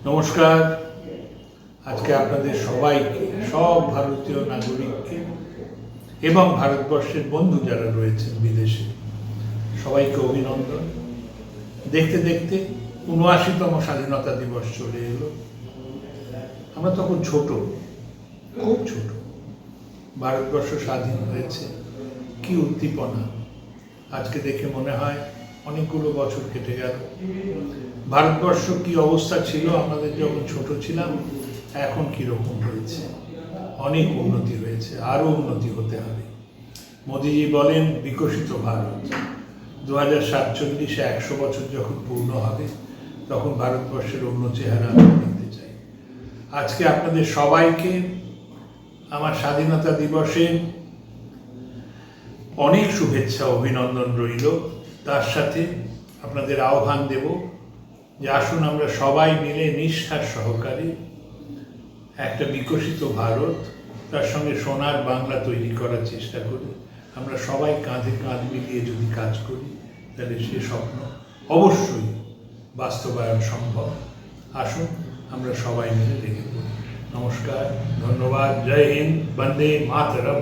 নমস্কার। আজকে আপনাদের সবাইকে, সব ভারতীয় নাগরিককে এবং ভারতবর্ষের বন্ধু যারা রয়েছেন বিদেশে, সবাইকে অভিনন্দন। দেখতে দেখতে ৭৯তম স্বাধীনতা দিবস চলে এলো। আমরা তখন ছোট, খুব ছোট। ভারতবর্ষ স্বাধীন হয়েছে, কি উদ্দীপনা! আজকে দেখে মনে হয় অনেকগুলো বছর কেটে গেল। ভারতবর্ষ কি অবস্থা ছিল আমাদের যখন ছোট ছিলাম, এখন কীরকম হয়েছে। অনেক উন্নতি হয়েছে, আরও উন্নতি হতে হবে। মোদিজি বলেন বিকশিত ভারত। 2047-এ 100 বছর যখন পূর্ণ হবে, তখন ভারতবর্ষের অন্য চেহারা আমি দেখতে চাই। আজকে আপনাদের সবাইকে আমার স্বাধীনতা দিবসে অনেক শুভেচ্ছা, অভিনন্দন রইল। তার সাথে আপনাদের আহ্বান দেব যে আসুন আমরা সবাই মিলে নিষ্ঠার সহকারে একটা বিকশিত ভারত, তার সঙ্গে সোনার বাংলা তৈরি করার চেষ্টা করি। আমরা সবাই কাঁধে কাঁধ মিলিয়ে যদি কাজ করি, তাহলে সে স্বপ্ন অবশ্যই বাস্তবায়ন সম্ভব। আসুন আমরা সবাই মিলে লেগে পড়ি। নমস্কার, ধন্যবাদ, জয় হিন্দ, বন্দে মাতরম।